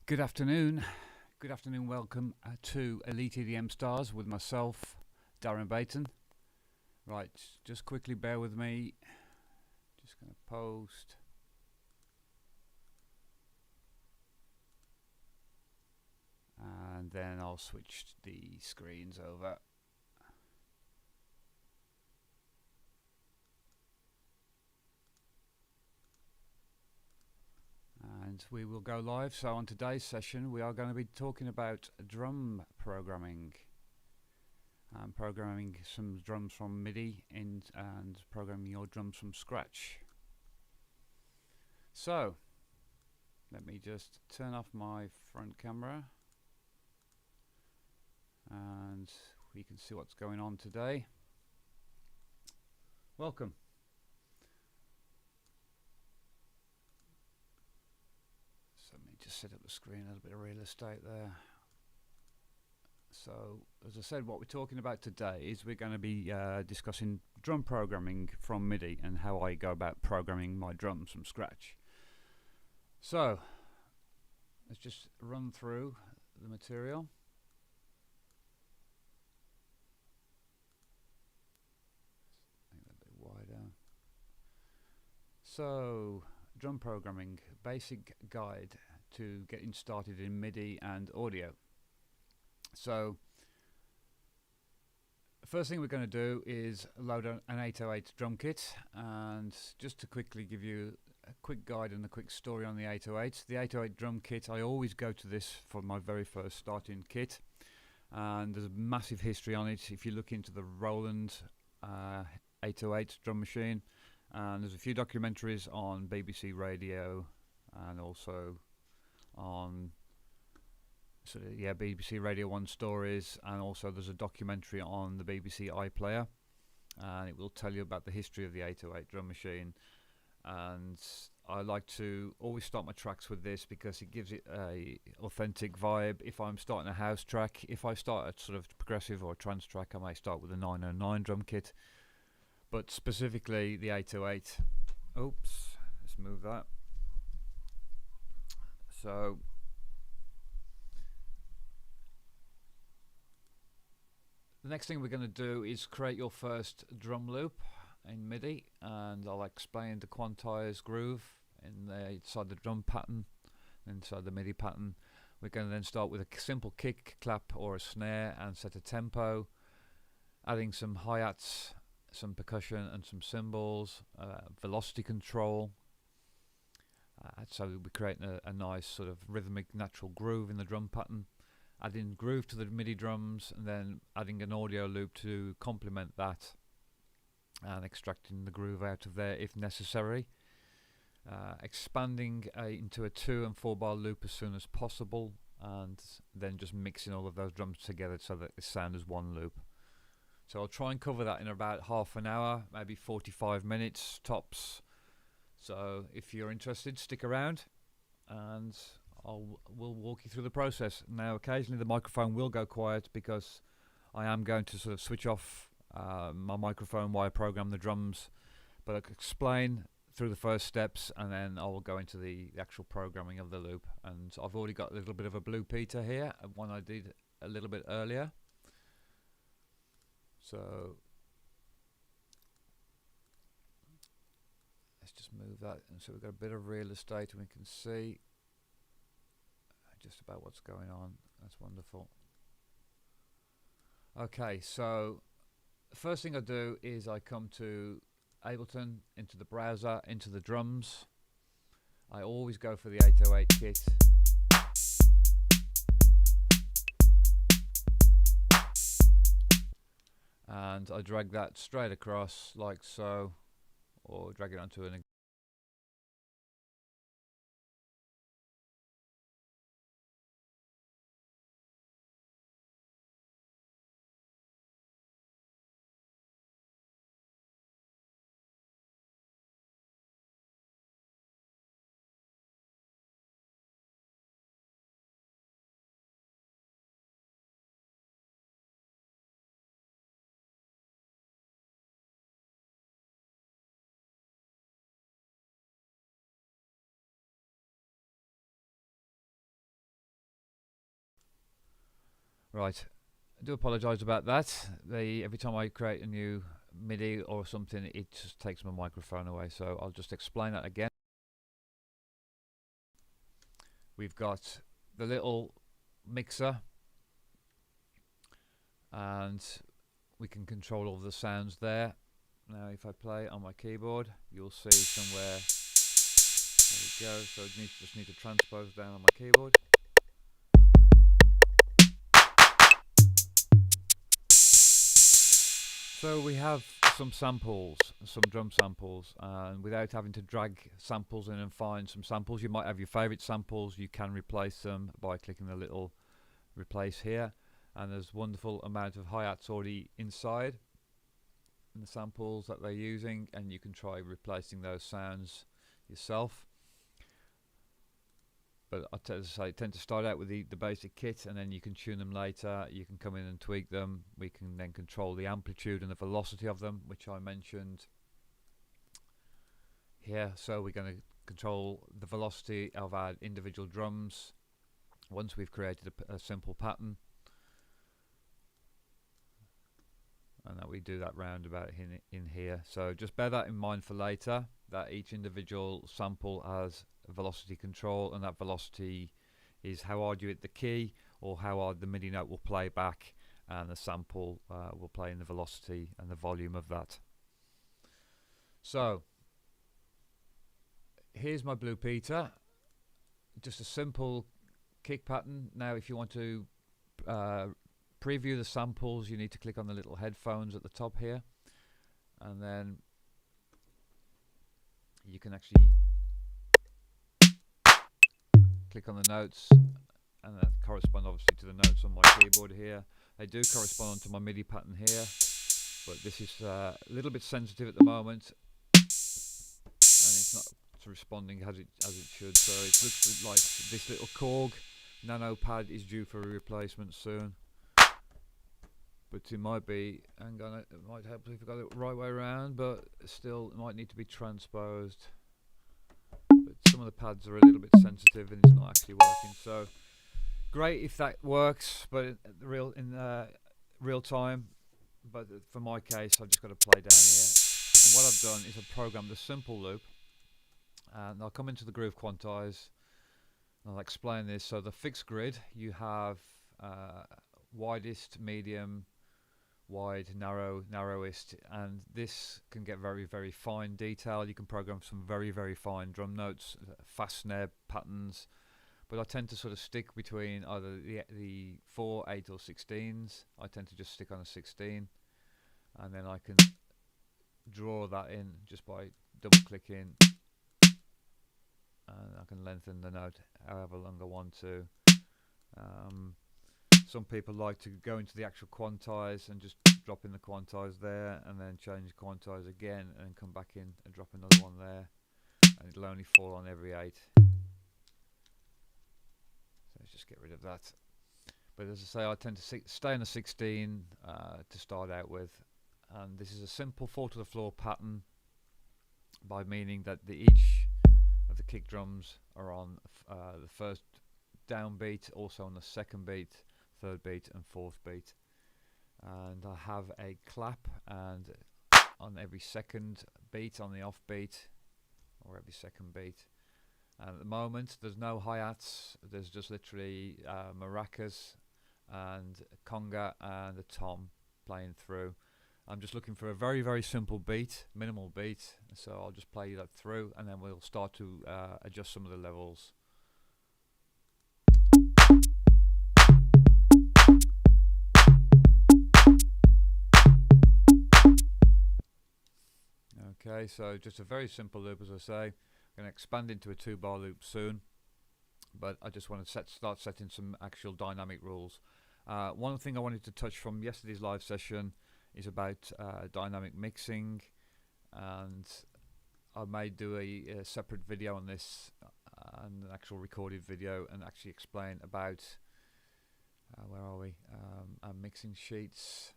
Good afternoon. Good afternoon. Welcome to Elite EDM Stars with myself, Darren Baton. Right, just quickly bear with me. Just going to post. And then I'll switch the screens over. And we will go live. So on today's session, we are going to be talking about drum programming. Programming some drums from MIDI and programming your drums from scratch. So, let me just turn off my front camera and we can see what's going on today. Welcome. So let me just set up the screen, a little bit of real estate there. So, as I said, what we're talking about today is we're going to be discussing drum programming from MIDI and how I go about programming my drums from scratch. So, let's just run through the material. Make that a bit wider. So, drum programming, basic guide to getting started in MIDI and audio. So, the first thing we're going to do is load an 808 drum kit, and just to quickly give you a quick guide and a quick story on the 808. The 808 drum kit, I always go to this for my very first starting kit, and there's a massive history on it. If you look into the Roland 808 drum machine, and there's a few documentaries on BBC Radio and also on BBC Radio 1 stories, and also there's a documentary on the BBC iPlayer, and it will tell you about the history of the 808 drum machine. And I like to always start my tracks with this because it gives it a authentic vibe. If I'm starting a house track, if I start a sort of progressive or trance track, I may start with a 909 drum kit, but specifically the 808. Oops, let's move that. So the next thing we're going to do is create your first drum loop in MIDI, and I'll explain the Quantize groove inside the drum pattern, inside the MIDI pattern. We're going to then start with a simple kick, clap or a snare and set a tempo, adding some hi-hats, some percussion and some cymbals, velocity control. So we'll be creating a nice sort of rhythmic natural groove in the drum pattern, adding groove to the MIDI drums, and then adding an audio loop to complement that and extracting the groove out of there if necessary, expanding into a 2 and 4 bar loop as soon as possible, and then just mixing all of those drums together so that it sounds as one loop. So I'll try and cover that in about half an hour, maybe 45 minutes tops. So if you're interested, stick around and we'll walk you through the process. Now occasionally the microphone will go quiet because I am going to sort of switch off my microphone while I program the drums, but I'll explain through the first steps and then I will go into the actual programming of the loop. And I've already got a little bit of a Blue Peter here, one I did a little bit earlier. So let's just move that, and so we've got a bit of real estate and we can see just about what's going on. That's wonderful. Okay, so the first thing I do is I come to Ableton, into the browser, into the drums. I always go for the 808 kit. And I drag that straight across like so, or drag it onto an Right, I do apologise about that. Every time I create a new MIDI or something, it just takes my microphone away, so I'll just explain that again. We've got the little mixer, and we can control all the sounds there. Now if I play on my keyboard, you'll see somewhere, there we go, so I just need to transpose down on my keyboard. So we have some samples, some drum samples, and without having to drag samples in and find some samples, you might have your favourite samples, you can replace them by clicking the little replace here, and there's wonderful amount of hi-hats already inside in the samples that they're using, and you can try replacing those sounds yourself. But I tend to start out with the basic kit, and then you can tune them later. You can come in and tweak them. We can then control the amplitude and the velocity of them, which I mentioned here. So we're going to control the velocity of our individual drums once we've created a simple pattern, and that we do that roundabout in here. So just bear that in mind for later, that each individual sample has velocity control, and that velocity is how hard you hit the key or how hard the MIDI note will play back, and the sample will play in the velocity and the volume of that. So here's my Blue Peter, just a simple kick pattern. Now if you want to preview the samples, you need to click on the little headphones at the top here, and then you can actually click on the notes, and that correspond obviously to the notes on my keyboard here. They do correspond to my MIDI pattern here, but this is a little bit sensitive at the moment, and it's not responding as it should. So it looks like this little Korg nano pad is due for a replacement soon, but it might be, hang on, it might help if I got it right way around, but still it might need to be transposed. But some of the pads are a little bit sensitive and it's not actually working. So great if that works, but in real time. But for my case, I've just got to play down here. And what I've done is I've programmed a simple loop, and I'll come into the Groove Quantize and I'll explain this. So the fixed grid, you have widest, medium, wide, narrow, narrowest, and this can get very, very fine detail. You can program some very, very fine drum notes, fast snare patterns, but I tend to sort of stick between either the 4, 8 or 16s. I tend to just stick on a 16, and then I can draw that in just by double clicking, and I can lengthen the note however long I want to. Some people like to go into the actual quantize and just drop in the quantize there, and then change quantize again and come back in and drop another one there, and it'll only fall on every 8. So let's just get rid of that. But as I say, I tend to stay in a 16 to start out with, and this is a simple 4 to the floor pattern, by meaning that each of the kick drums are on the first downbeat, also on the second beat, third beat and fourth beat, and I have a clap and on every second beat on the off beat, or every second beat. And at the moment there's no hi-hats, there's just literally maracas and a conga and a tom playing through. I'm just looking for a very, very simple beat, minimal beat, so I'll just play that through, and then we'll start to adjust some of the levels. Okay, so just a very simple loop, as I say. I'm going to expand into a 2-bar loop soon, but I just want to start setting some actual dynamic rules. One thing I wanted to touch from yesterday's live session is about dynamic mixing, and I may do a separate video on this, and an actual recorded video, and actually explain about where are we, our mixing sheets.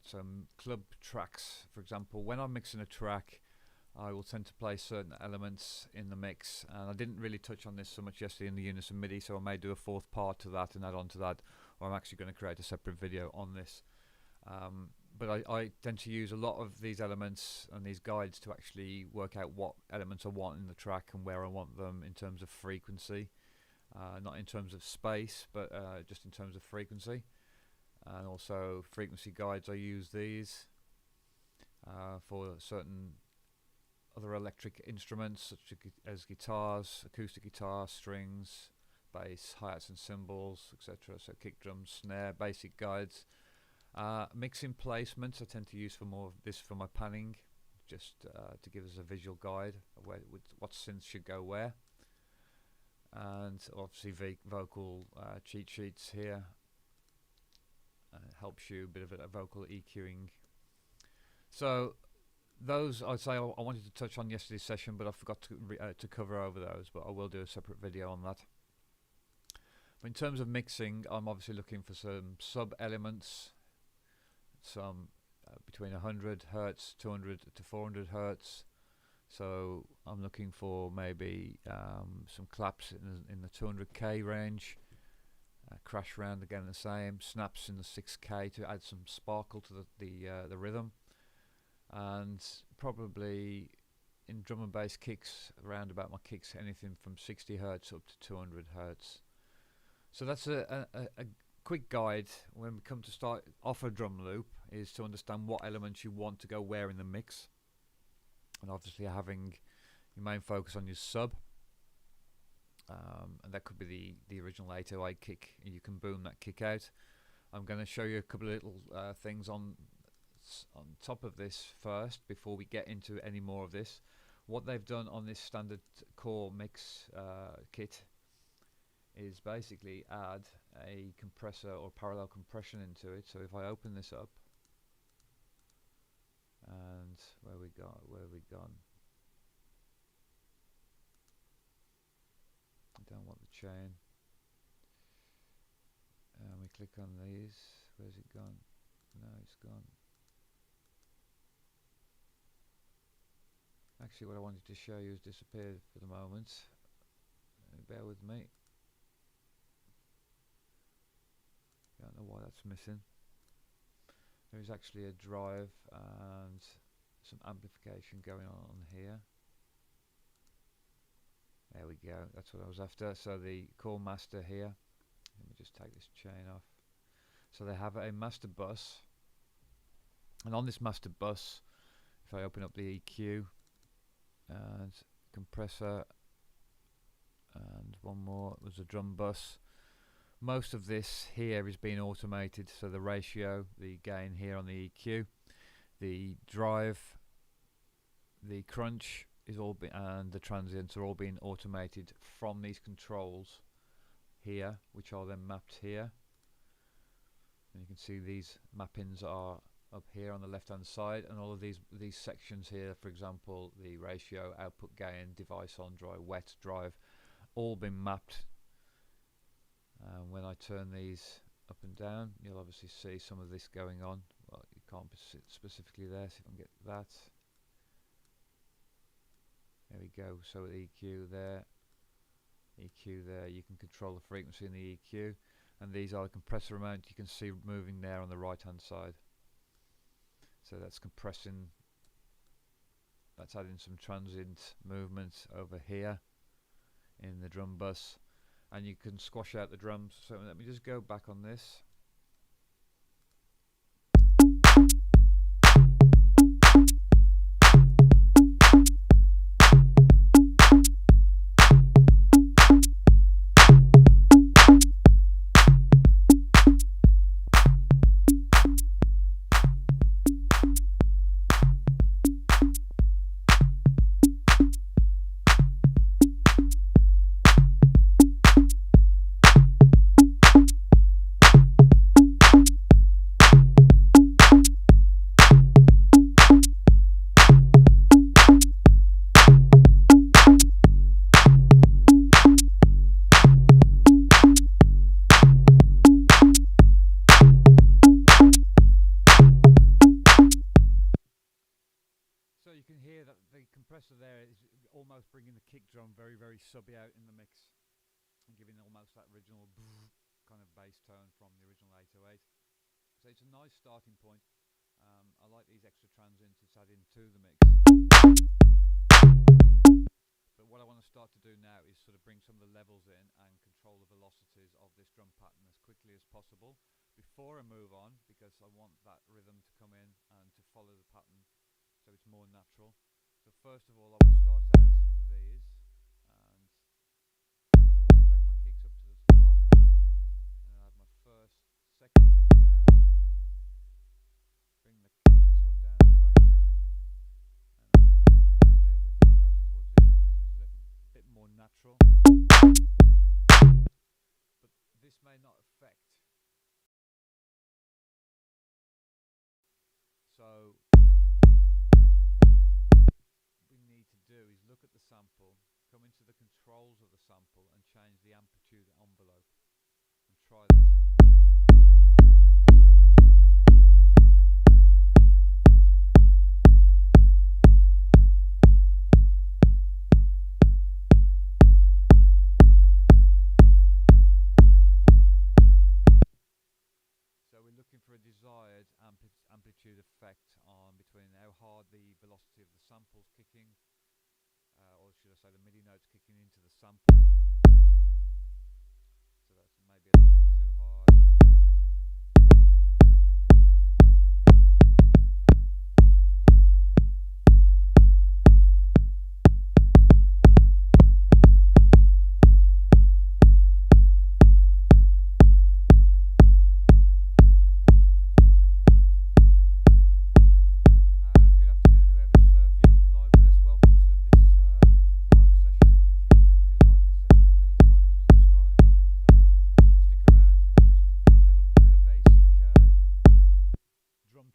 Some club tracks, for example. When I'm mixing a track, I will tend to play certain elements in the mix, and I didn't really touch on this so much yesterday in the Unison MIDI, so I may do a fourth part to that and add on to that, or I'm actually going to create a separate video on this. But I tend to use a lot of these elements and these guides to actually work out what elements I want in the track and where I want them in terms of frequency, not in terms of space, but just in terms of frequency. And also frequency guides, I use these for certain other electric instruments such as guitars, acoustic guitar, strings, bass, hi-hats and cymbals, etc. So kick, drum, snare, basic guides. Mixing placements I tend to use for more of this for my panning, just to give us a visual guide of what synths should go where. And obviously vocal cheat sheets here. Helps you a bit of a vocal EQing. So those I'd say I wanted to touch on yesterday's session, but I forgot to cover over those, but I will do a separate video on that. But in terms of mixing, I'm obviously looking for some sub elements, some between 100 Hertz, 200 to 400 Hertz. So I'm looking for maybe some claps in the 200k range, crash round again the same, snaps in the 6k to add some sparkle to the rhythm, and probably in drum and bass kicks, around about my kicks, anything from 60 Hertz up to 200 Hertz. So that's a quick guide when we come to start off a drum loop, is to understand what elements you want to go where in the mix, and obviously having your main focus on your sub, and that could be the original 808 kick, and you can boom that kick out. I'm going to show you a couple of little things on top of this first before we get into any more of this. What they've done on this standard core mix kit is basically add a compressor or parallel compression into it. So if I open this up, and where we gone? I don't want the chain. And we click on these. Where's it gone? No, it's gone. Actually, what I wanted to show you has disappeared for the moment. Bear with me. Don't know why that's missing. There is actually a drive and some amplification going on here. There we go, that's what I was after. So the core master here, let me just take this chain off. So they have a master bus, and on this master bus, if I open up the EQ and compressor and one more, was a drum bus. Most of this here is being automated, so the ratio, the gain here on the EQ, the drive, the crunch is all and the transients are all being automated from these controls here, which are then mapped here. And you can see these mappings are up here on the left hand side, and all of these sections here, for example, the ratio, output gain, device on dry, wet, drive, all been mapped. When I turn these up and down, you'll obviously see some of this going on. Well, you can't sit specifically there, so if I can get that. There we go, so EQ there, you can control the frequency in the EQ, and these are the compressor amount you can see moving there on the right hand side. So that's compressing, that's adding some transient movement over here in the drum bus. And you can squash out the drums. So let me just go back on this. can hear that the compressor there is almost bringing the kick drum very, very subby out in the mix and giving almost that original kind of bass tone from the original 808. So it's a nice starting point. I like these extra transients it's adding to the mix. But what I want to start to do now is sort of bring some of the levels in and control the velocities of this drum pattern as quickly as possible before I move on, because I want that rhythm to come in and to follow the pattern so it's more natural. So first of all, I will start out with these, and I always drag my kicks up to the top, and I have my first, second kick down, bring the next one down a fraction, and I bring that one always a little bit closer towards the end, so it's a little bit more natural. But this may not affect. So what we need to do is look at the sample, come into the controls of the sample and change the amplitude envelope, and try this. So we're looking for a desired amplitude effect on between how hard the velocity of the sample's kicking, or should I say the MIDI notes kicking into the sample. So that's maybe a little bit too hard.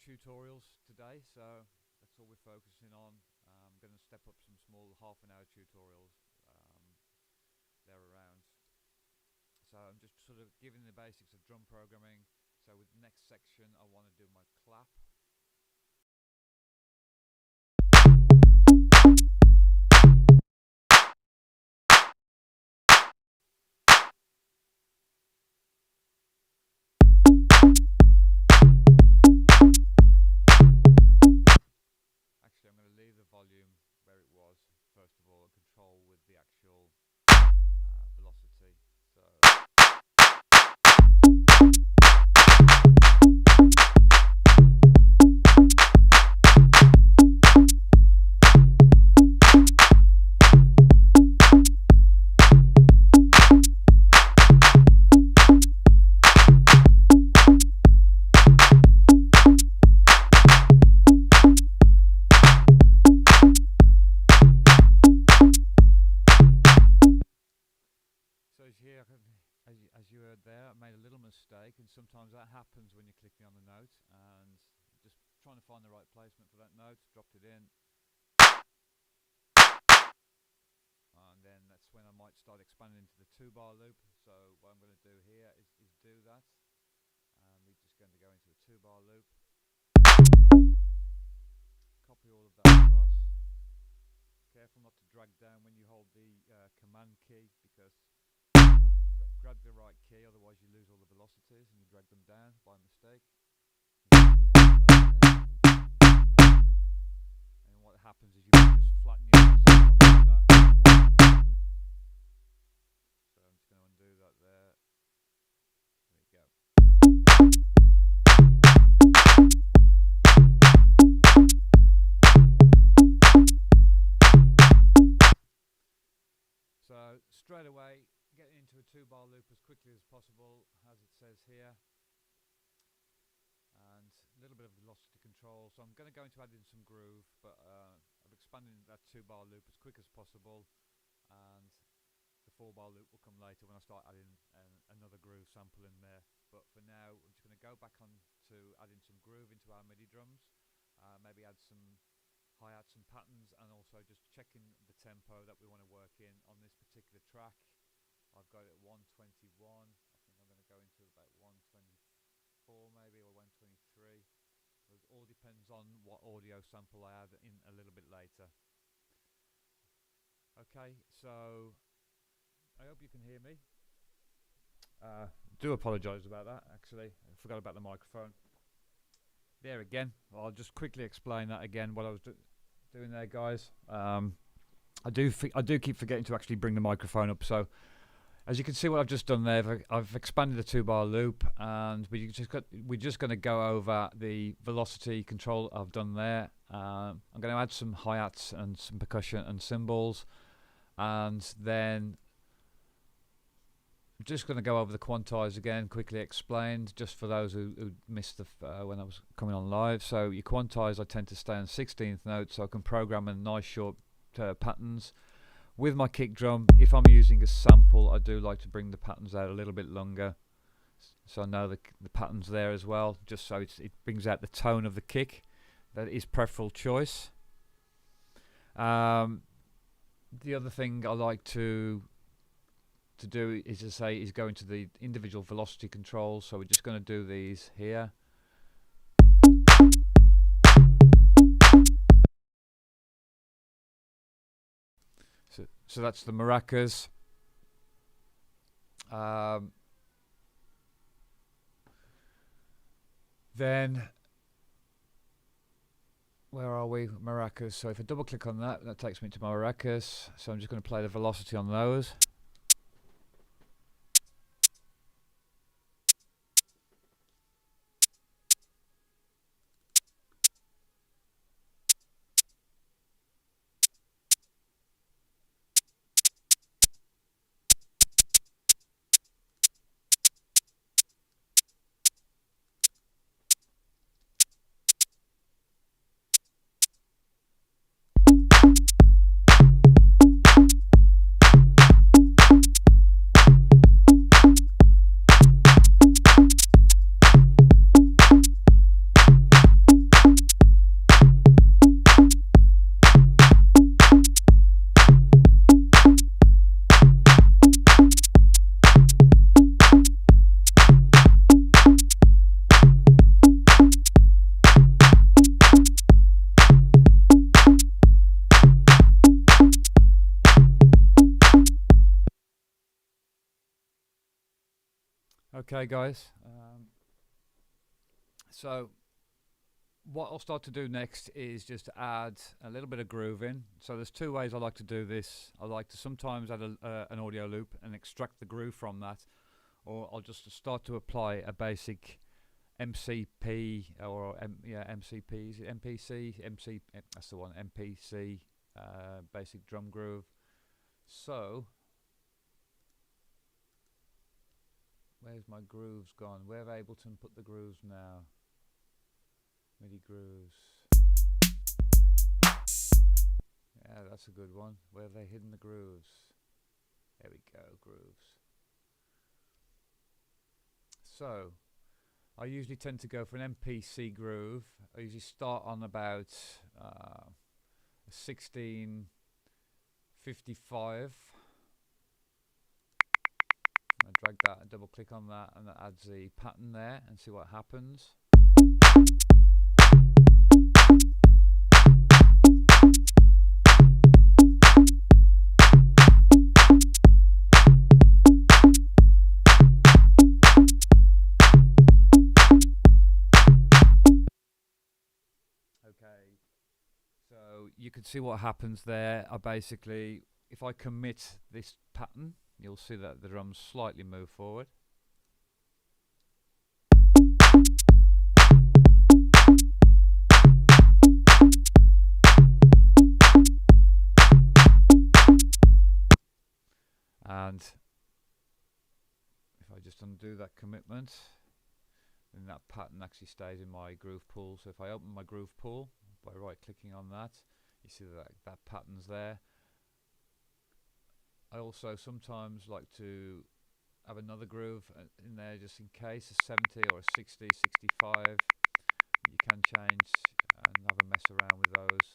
Tutorials today, so that's all we're focusing on. I'm going to step up some small half-an-hour tutorials there around. So I'm just sort of giving the basics of drum programming. So with the next section, I want to do my clap. Actually, I'm going to leave the volume where it was, first of all, and control with the actual velocity. So here, as you heard there, I made a little mistake, and sometimes that happens when you're clicking on the note, and just trying to find the right placement for that note, dropped it in, and then that's when I might start expanding into the 2-bar loop. So what I'm going to do here is do that, and we're just going to go into a 2-bar loop, copy all of that across. Careful not to drag down when you hold the command key, because grab the right key, otherwise you lose all the velocities and you drag them down by mistake. And what happens is you just flatten your velocity off like that. So I'm just going to undo that there. There we go. So straight away, getting into a 2-bar loop as quickly as possible, as it says here, and a little bit of velocity control. So I'm going to go into adding some groove, but I'm expanding that 2-bar loop as quick as possible, and the 4-bar loop will come later when I start adding another groove sample in there. But for now, I'm just going to go back on to adding some groove into our MIDI drums, maybe add some hi-hats and patterns, and also just checking the tempo that we want to work in on this particular track. I've got it at 121. I think I'm going to go into about 124 maybe, or 123. With all depends on what audio sample I add in a little bit later. Okay, so I hope you can hear me. Do apologise about that, actually. I forgot about the microphone. There again. I'll just quickly explain that again, what I was doing there, guys. I do keep forgetting to actually bring the microphone up. So, as you can see, what I've just done there, I've expanded the 2-bar loop, and we're just going to go over the velocity control I've done there. I'm going to add some hi-hats and some percussion and cymbals, and then I'm just going to go over the Quantize again, quickly explained, just for those who missed when I was coming on live. So your Quantize, I tend to stay on 16th note, so I can program in nice short patterns. With my kick drum, if I'm using a sample, I do like to bring the patterns out a little bit longer, so I know the patterns there as well, just so it brings out the tone of the kick. That is preferable choice. The other thing I like to do is go into the individual velocity controls. So we're just going to do these here. So that's the maracas. Then where are we? Maracas. So if I double click on that, that takes me to my maracas. So I'm just going to play the velocity on those. Okay, guys. So what I'll start to do next is just add a little bit of groove in. So there's two ways I like to do this. I like to sometimes add an audio loop and extract the groove from that, or I'll just start to apply a basic MCP or MCPs, MPC, MC. That's the one, MPC, basic drum groove. So where's my grooves gone? Where have Ableton put the grooves now? MIDI grooves. Yeah, that's a good one. Where have they hidden the grooves? There we go, grooves. So I usually tend to go for an MPC groove. I usually start on about 1655. I drag that and double click on that, and that adds the pattern there, and see what happens. Okay, so you can see what happens there. I basically, if I commit this pattern, you'll see that the drums slightly move forward. And if I just undo that commitment, then that pattern actually stays in my groove pool. So if I open my groove pool by right clicking on that, you see that pattern's there. I also sometimes like to have another groove in there just in case, a 70 or a 60, 65. You can change and have a mess around with those.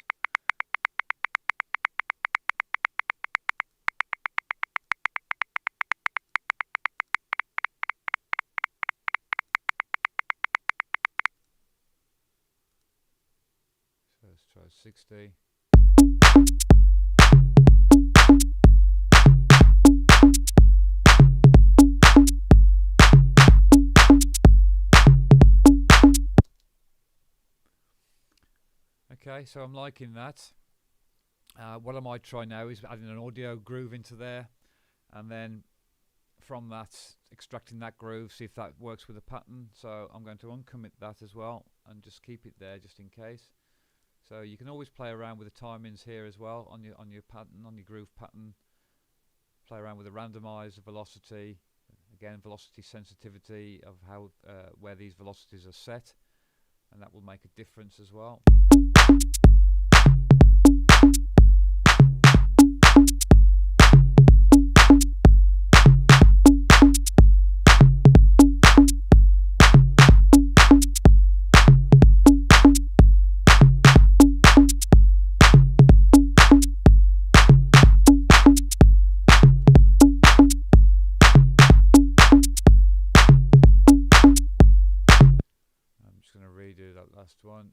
let's try 60. Okay, so I'm liking that. What I might try now is adding an audio groove into there, and then from that extracting that groove, see if that works with the pattern. So I'm going to uncommit that as well and just keep it there just in case. So you can always play around with the timings here as well on your pattern, on your groove pattern. Play around with the randomize, the velocity, again velocity sensitivity of how where these velocities are set, and that will make a difference as well. Last one.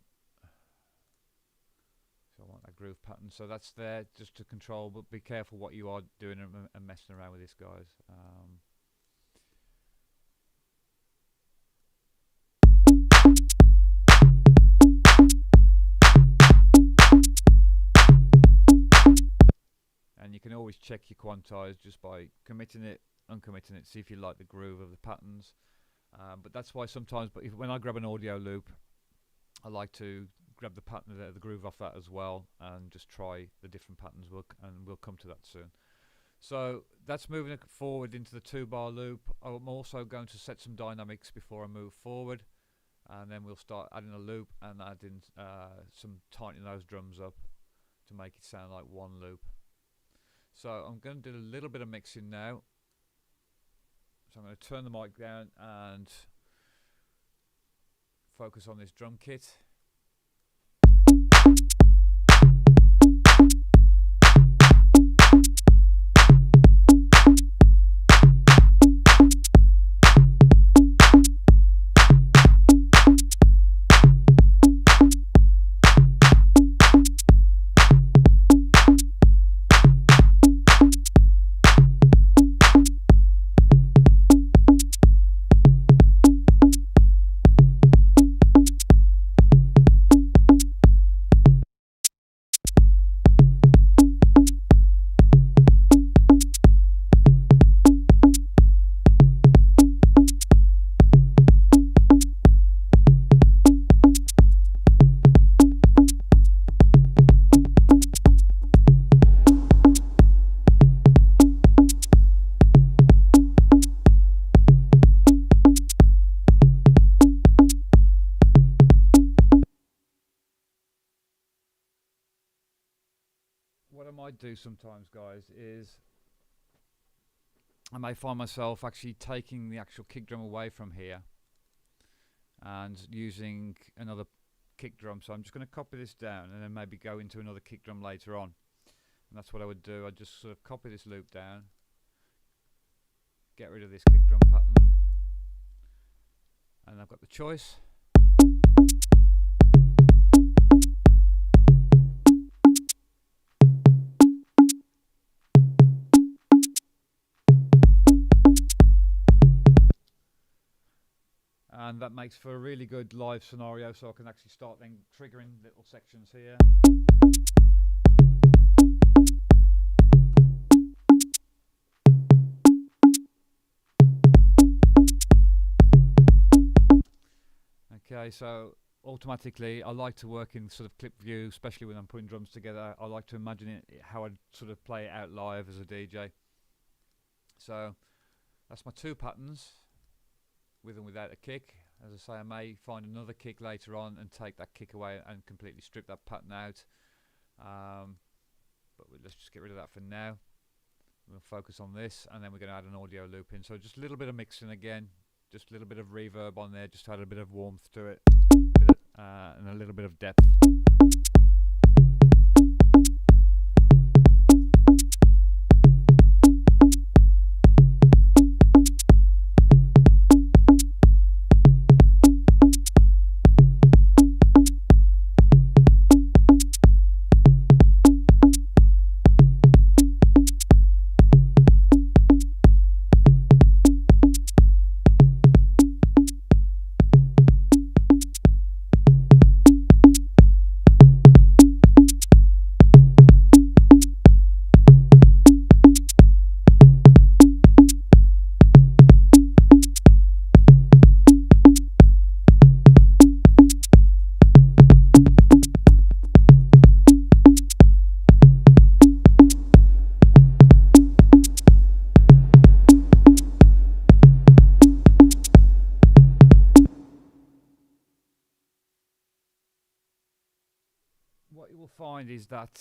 So I want that groove pattern. So that's there just to control, but be careful what you are doing and messing around with this, guys. And you can always check your quantize just by committing it, uncommitting it, see if you like the groove of the patterns. But that's why sometimes, when I grab an audio loop, I like to grab the pattern, the groove off that as well, and just try the different patterns. And we'll come to that soon. So that's moving it forward into the 2-bar loop. I'm also going to set some dynamics before I move forward, and then we'll start adding a loop and adding tightening those drums up to make it sound like one loop. So I'm going to do a little bit of mixing now. So I'm going to turn the mic down and focus on this drum kit. What I might do sometimes, guys, is I may find myself actually taking the actual kick drum away from here and using another kick drum. So I'm just going to copy this down and then maybe go into another kick drum later on. And that's what I would do. I'd just sort of copy this loop down, get rid of this kick drum pattern, and I've got the choice. And that makes for a really good live scenario, so I can actually start then triggering little sections here. Okay, so automatically I like to work in sort of clip view, especially when I'm putting drums together. I like to imagine it, how I'd sort of play it out live as a DJ. So that's my two patterns, with and without a kick. As I say, I may find another kick later on and take that kick away and completely strip that pattern out. But let's just get rid of that for now. We'll focus on this, and then we're going to add an audio loop in. So just a little bit of mixing again, just a little bit of reverb on there, just to add a bit of warmth to it, and a little bit of depth. what you will find is that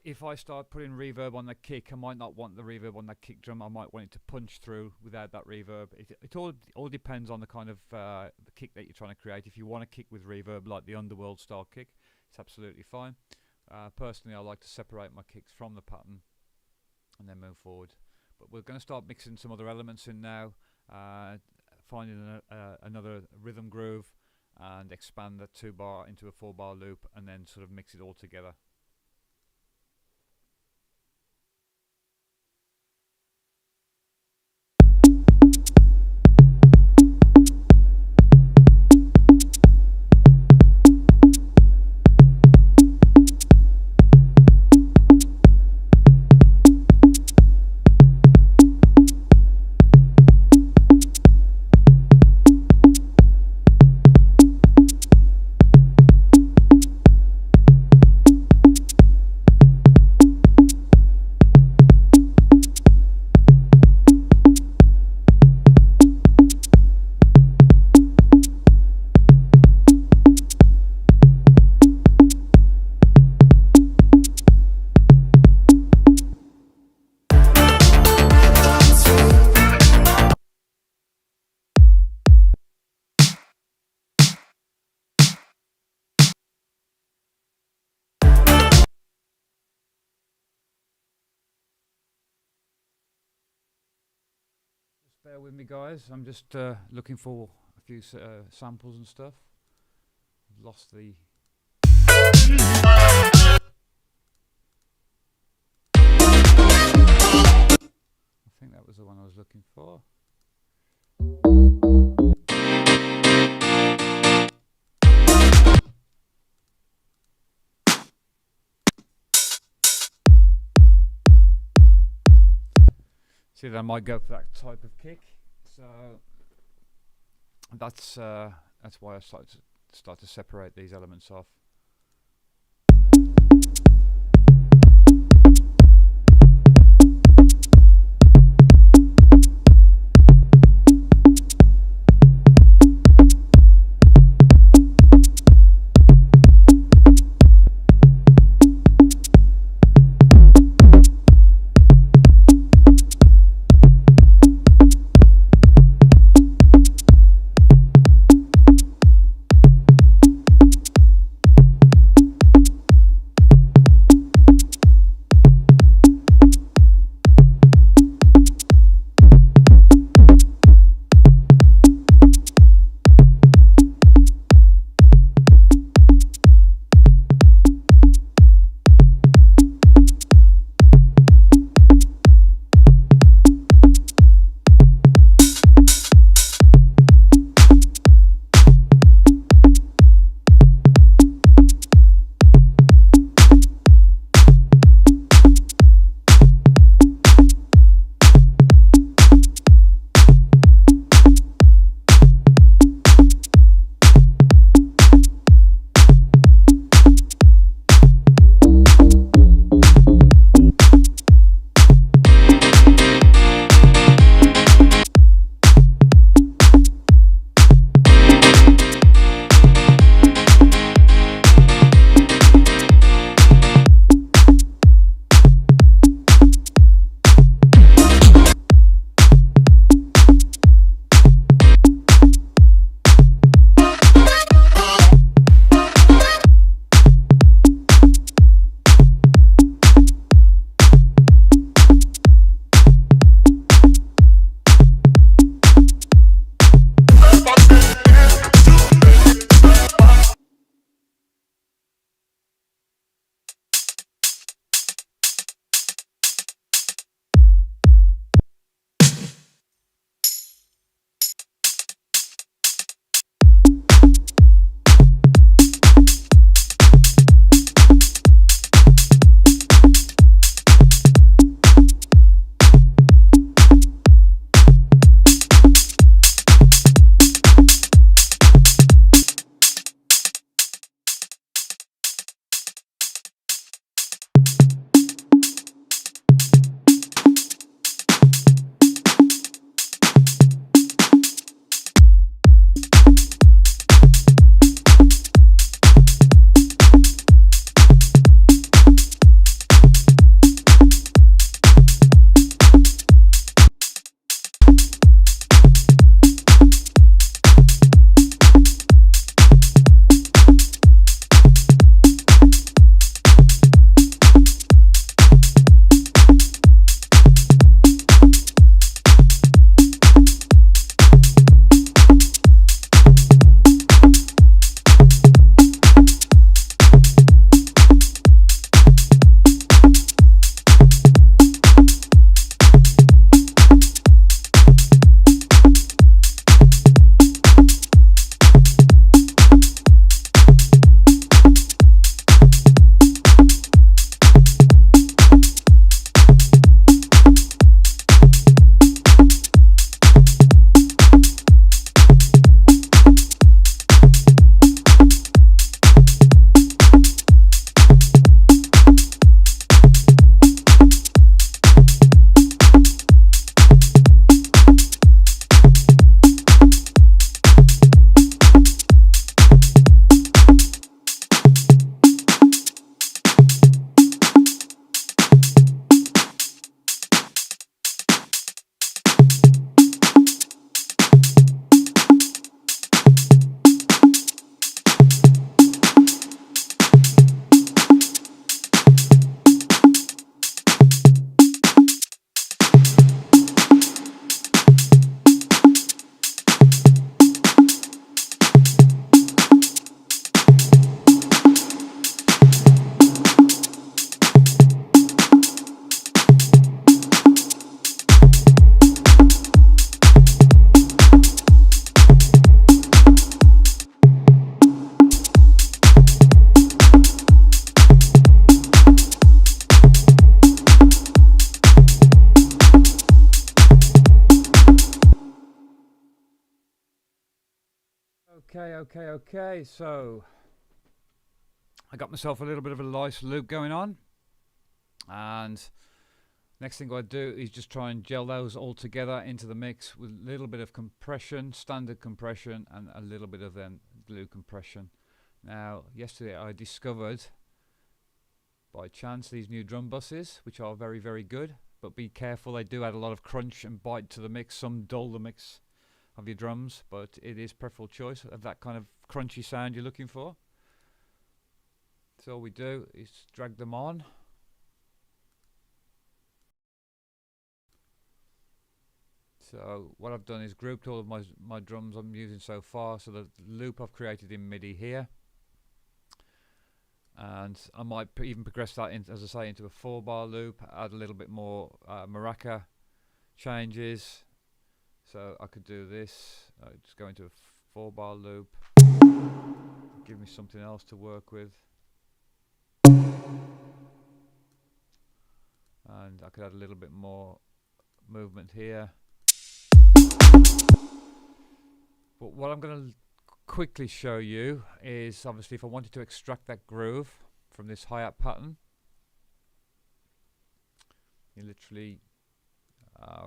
if I start putting reverb on the kick, I might not want the reverb on that kick drum. I might want it to punch through without that reverb. It all depends on the kind of the kick that you're trying to create. If you want a kick with reverb like the Underworld style kick, it's absolutely fine. Personally, I like to separate my kicks from the pattern and then move forward. But we're going to start mixing some other elements in now, finding another rhythm groove and expand that 2-bar into a 4-bar loop and then sort of mix it all together. Bear with me, guys. I'm just looking for a few samples and stuff. I've lost the... I think that was the one I was looking for. See, that I might go for that type of kick, so that's why I start to separate these elements off. Okay. So I got myself a little bit of a nice loop going on, and next thing I do is just try and gel those all together into the mix with a little bit of compression, standard compression, and a little bit of then glue compression. Now, yesterday I discovered by chance these new drum buses, which are very, very good, but be careful, they do add a lot of crunch and bite to the mix. Some dull the mix of your drums, but it is preferable choice of that kind of crunchy sound you're looking for. So all we do is drag them on. So what I've done is grouped all of my drums I'm using so far, so the loop I've created in MIDI here, and I might even progress that in, as I say, into a 4-bar loop, add a little bit more maraca changes. So I could do this, just go into a 4-bar loop, give me something else to work with, and I could add a little bit more movement here. But what I'm going to quickly show you is, obviously, if I wanted to extract that groove from this hi-hat pattern, you literally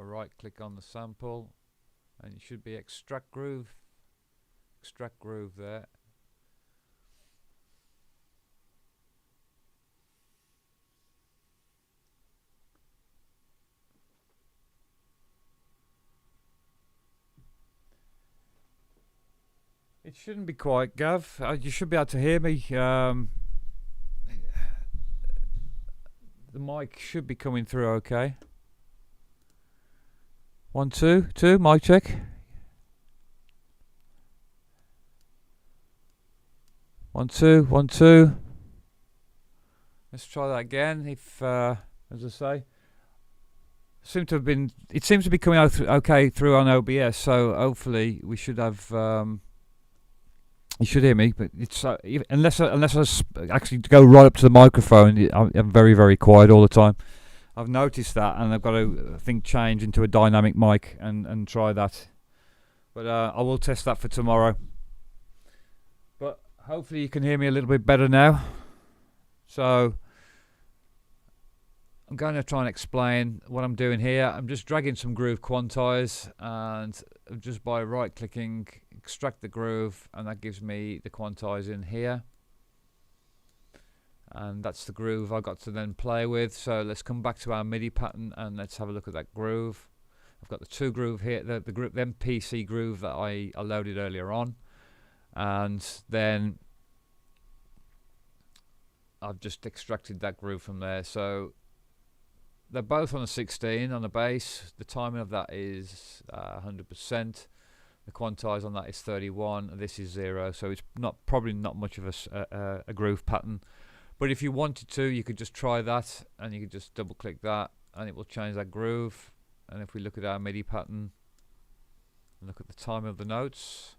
right click on the sample, and you should be extract groove there. It shouldn't be quiet, Gav. You should be able to hear me. The mic should be coming through okay. 1 2 2, mic check. 1 2 1 2. Let's try that again. If as I say, it seems to be coming out okay through on OBS, so hopefully we should have you should hear me, but it's unless I actually go right up to the microphone, I'm very, very quiet all the time. I've noticed that, and I've got to change into a dynamic mic and try that. But I will test that for tomorrow. But hopefully you can hear me a little bit better now. So I'm going to try and explain what I'm doing here. I'm just dragging some groove quantize, and just by right clicking, extract the groove, and that gives me the quantize in here, and that's the groove I got to then play with. So let's come back to our MIDI pattern and let's have a look at that groove. I've got the 2 groove here, the group, the MPC groove that I loaded earlier on, and then I've just extracted that groove from there. So they're both on a 16 on the bass. The timing of that is 100%. The quantize on that is 31. This is 0. So it's probably not much of a groove pattern. But if you wanted to, you could just try that, and you could just double click that, and it will change that groove. And if we look at our MIDI pattern and look at the timing of the notes,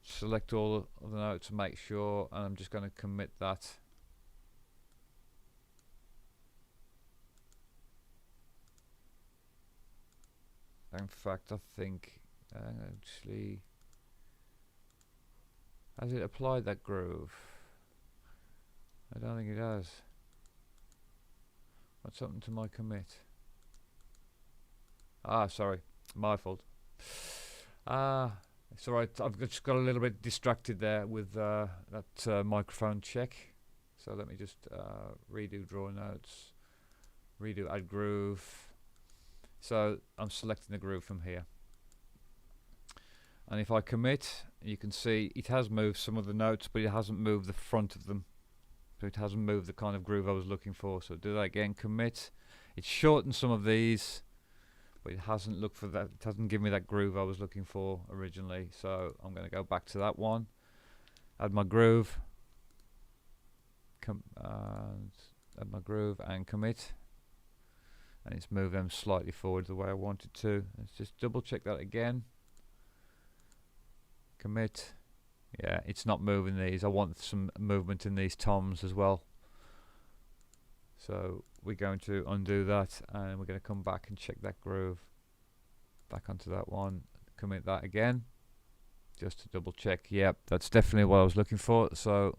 select all of the notes and make sure, and I'm just going to commit that. In fact, I think actually, has it applied that groove? I don't think it has. What's happened to my commit? Sorry, my fault. It's alright, I've just got a little bit distracted there with that microphone check. So let me just redo draw notes, redo add groove. So I'm selecting the groove from here, and if I commit, you can see it has moved some of the notes, but it hasn't moved the front of them. So it hasn't moved the kind of groove I was looking for. So do that again, commit. It's shortened some of these, but it hasn't looked for that. It hasn't given me that groove I was looking for originally. So I'm going to go back to that one, add my groove, add my groove and commit. And it's moved them slightly forward the way I want it to. Let's just double check that again. Commit. Yeah, it's not moving these. I want some movement in these toms as well. So we're going to undo that, and we're going to come back and check that groove. Back onto that one. commit that again just to double check. Yep, that's definitely what I was looking for. So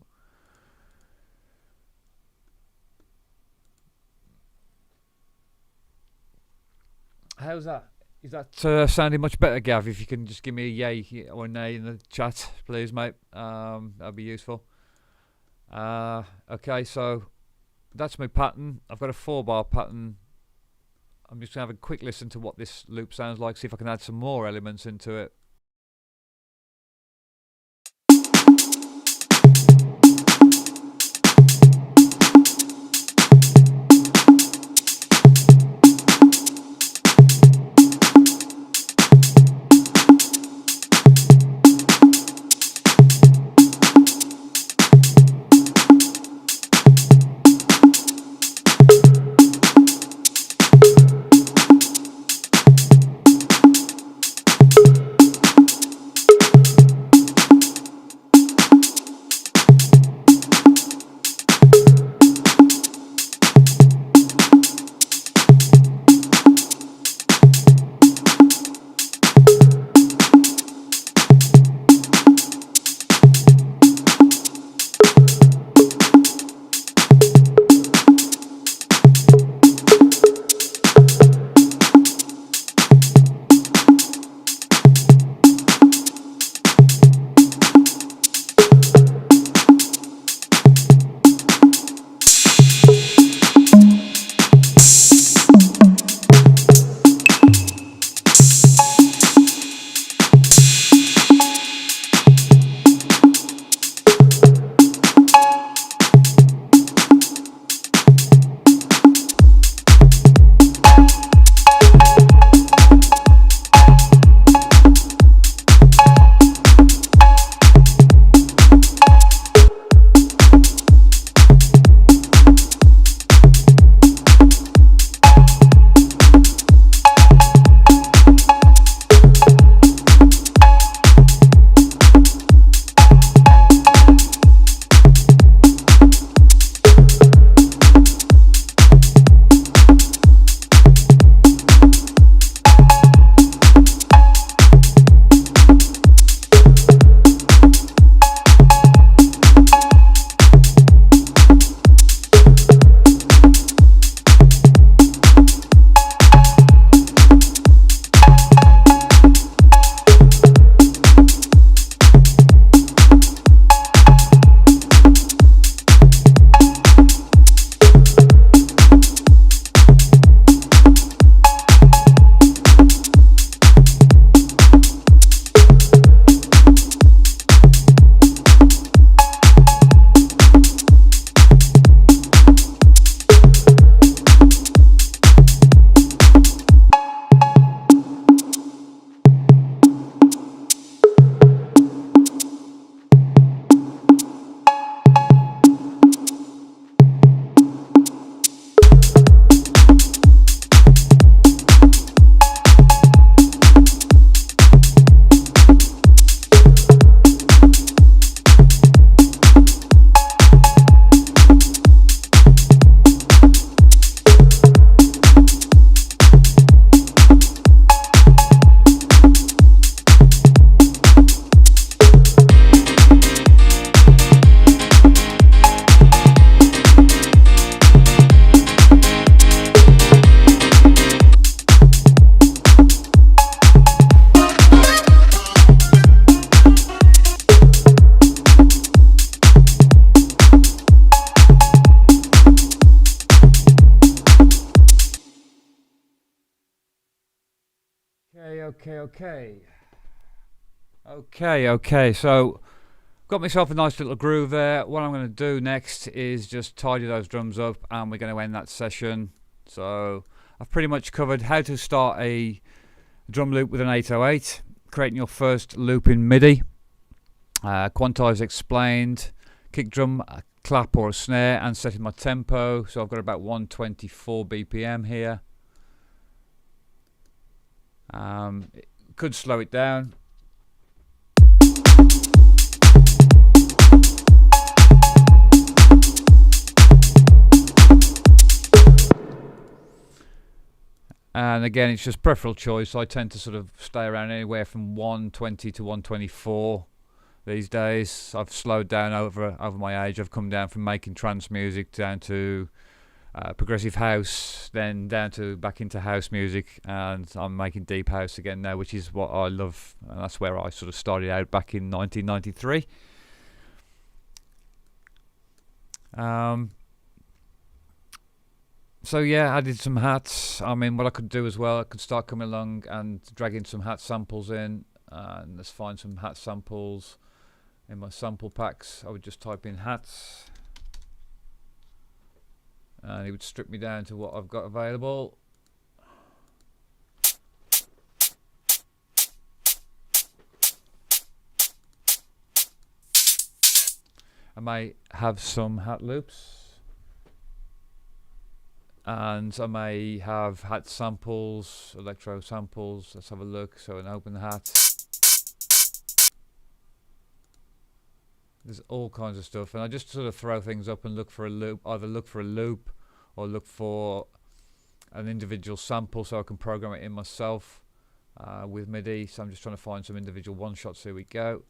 how's that? Is that sounding much better, Gav? If you can just give me a yay or nay in the chat, please, mate. That'd be useful. Okay, so that's my pattern. I've got a 4-bar pattern. I'm just going to have a quick listen to what this loop sounds like, see if I can add some more elements into it. Okay. So got myself a nice little groove there. What I'm going to do next is just tidy those drums up, and we're going to end that session. So I've pretty much covered how to start a drum loop with an 808, creating your first loop in MIDI, Quantize explained, kick drum, a clap or a snare, and setting my tempo. So I've got about 124 BPM here. Could slow it down. And And again, it's just preferential choice. I tend to sort of stay around anywhere from 120 to 124 these days. I've slowed down over my age. I've come down from making trance music down to progressive house, then down to back into house music, and I'm making deep house again now, which is what I love, and that's where I sort of started out back in 1993. So yeah, I did some hats. I mean, what I could do as well, I could start coming along and dragging some hat samples in, and let's find some hat samples in my sample packs. I would just type in hats, and it would strip me down to what I've got available. I may have some hat loops, and I may have hat samples, electro samples. Let's have a look. So an open hat. There's all kinds of stuff, and I just sort of throw things up and look for a loop, either look for a loop or look for an individual sample so I can program it in myself with MIDI. So I'm just trying to find some individual one shots. Here we go.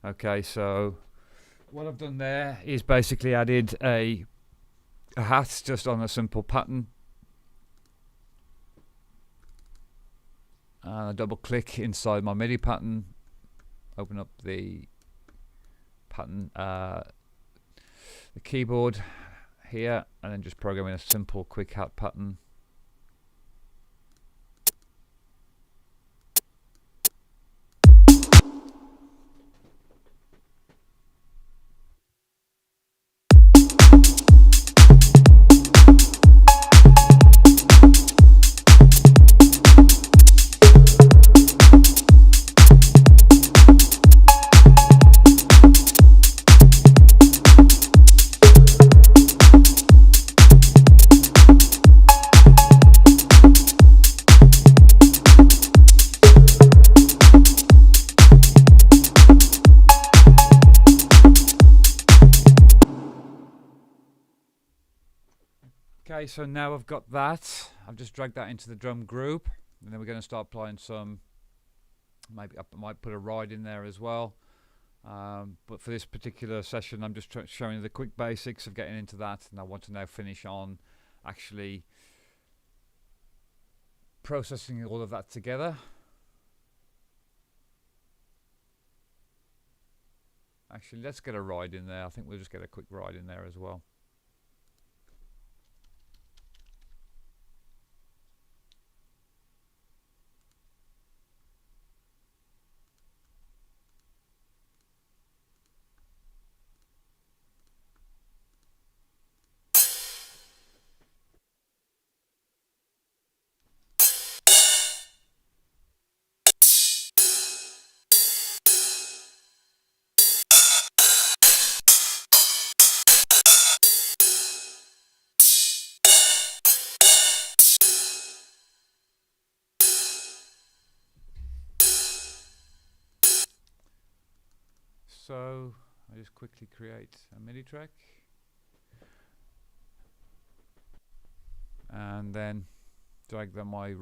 Okay, so what I've done there is basically added a hat just on a simple pattern. And I double click inside my MIDI pattern, open up the pattern, the keyboard here, and then just program in a simple quick hat pattern. Okay, so now I've got that. I've just dragged that into the drum group, and then we're going to start applying some. Maybe I might put a ride in there as well. But for this particular session, I'm just showing you the quick basics of getting into that, and I want to now finish on actually processing all of that together. Actually, let's get a ride in there. I think we'll just get a quick ride in there as well. So I just quickly create a MIDI track, and then drag my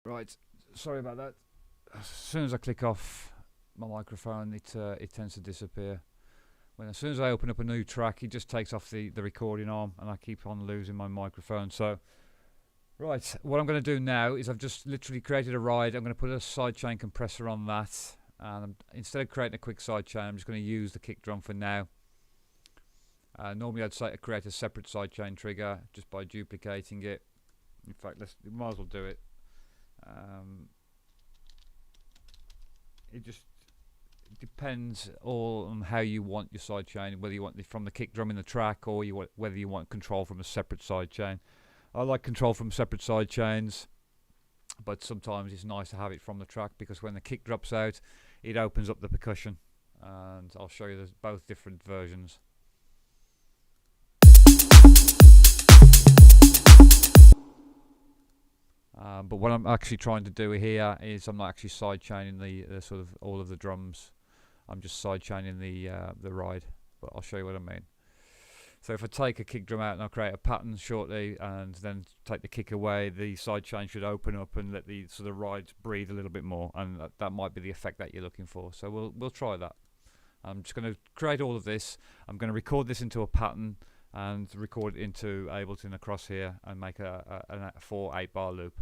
Right, sorry about that. As soon as I click off my microphone, it tends to disappear. As soon as I open up a new track, it just takes off the recording arm, and I keep on losing my microphone. So, right, what I'm going to do now is I've just literally created a ride. I'm going to put a sidechain compressor on that, and instead of creating a quick sidechain, I'm just going to use the kick drum for now. Normally I'd say to create a separate sidechain trigger just by duplicating it. In fact, we might as well do it. It just depends all on how you want your sidechain, whether you want it from the kick drum in the track or whether you want control from a separate sidechain. I like control from separate sidechains, but sometimes it's nice to have it from the track, because when the kick drops out, it opens up the percussion, and I'll show you both different versions. But what I'm actually trying to do here is I'm not actually sidechaining the sort of all of the drums. I'm just sidechaining the ride. But I'll show you what I mean. So if I take a kick drum out and I'll create a pattern shortly, and then take the kick away, the sidechain should open up and let the sort of ride breathe a little bit more, and that might be the effect that you're looking for. So we'll try that. I'm just going to create all of this. I'm going to record this into a pattern and record it into Ableton across here, and make a 4/8 bar loop.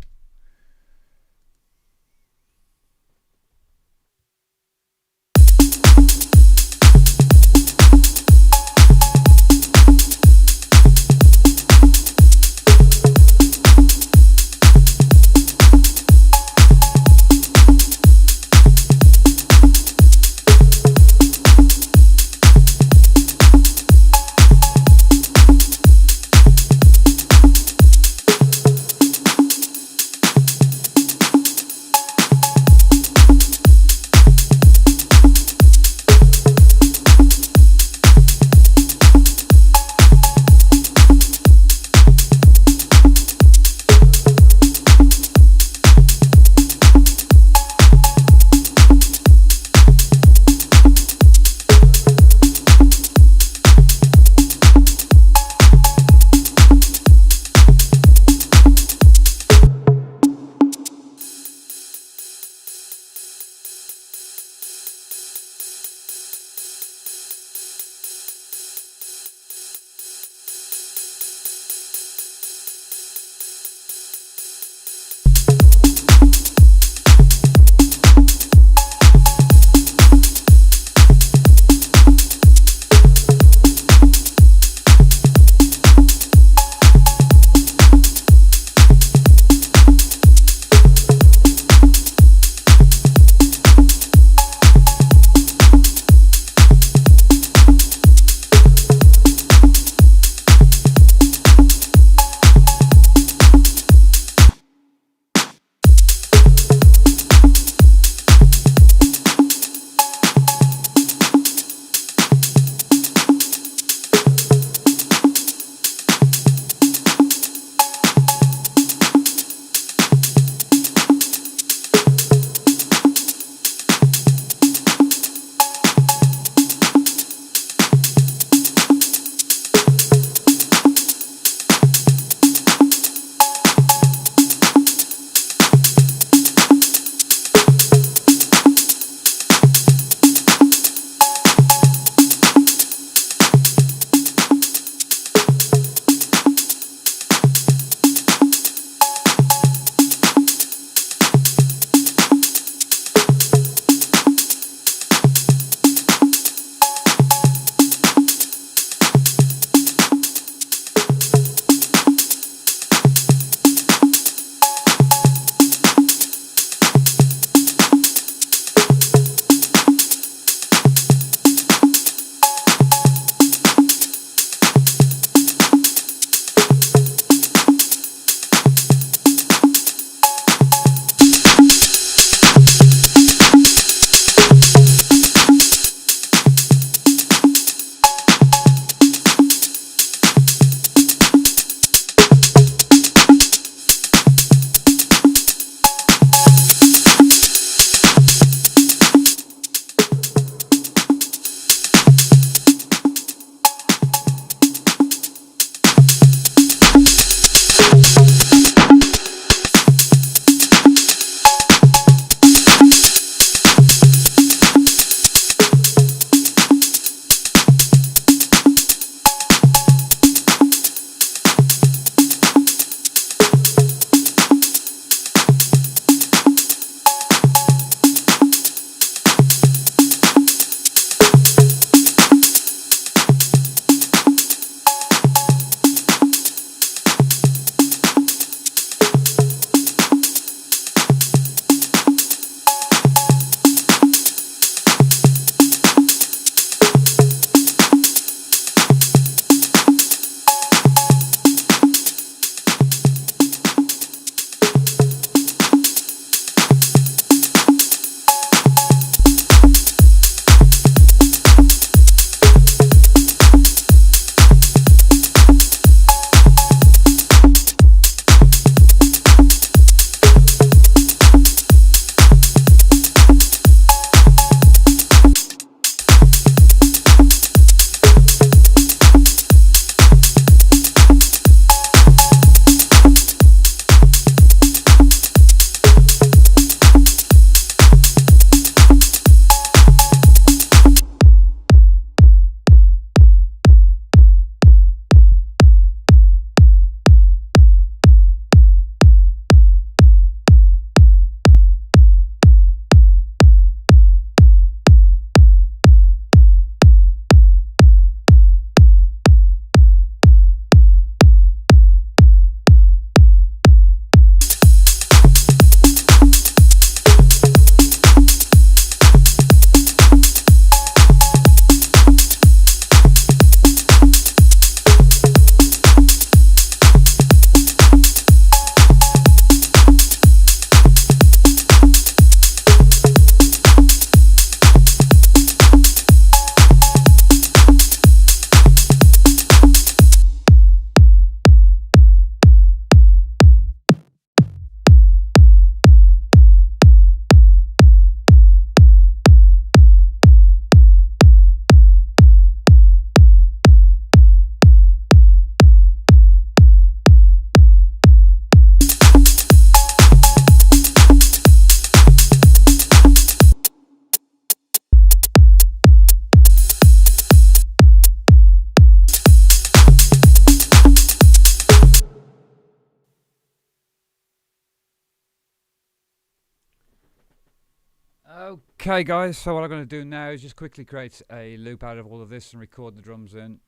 Okay guys, so what I'm going to do now is just quickly create a loop out of all of this and record the drums in.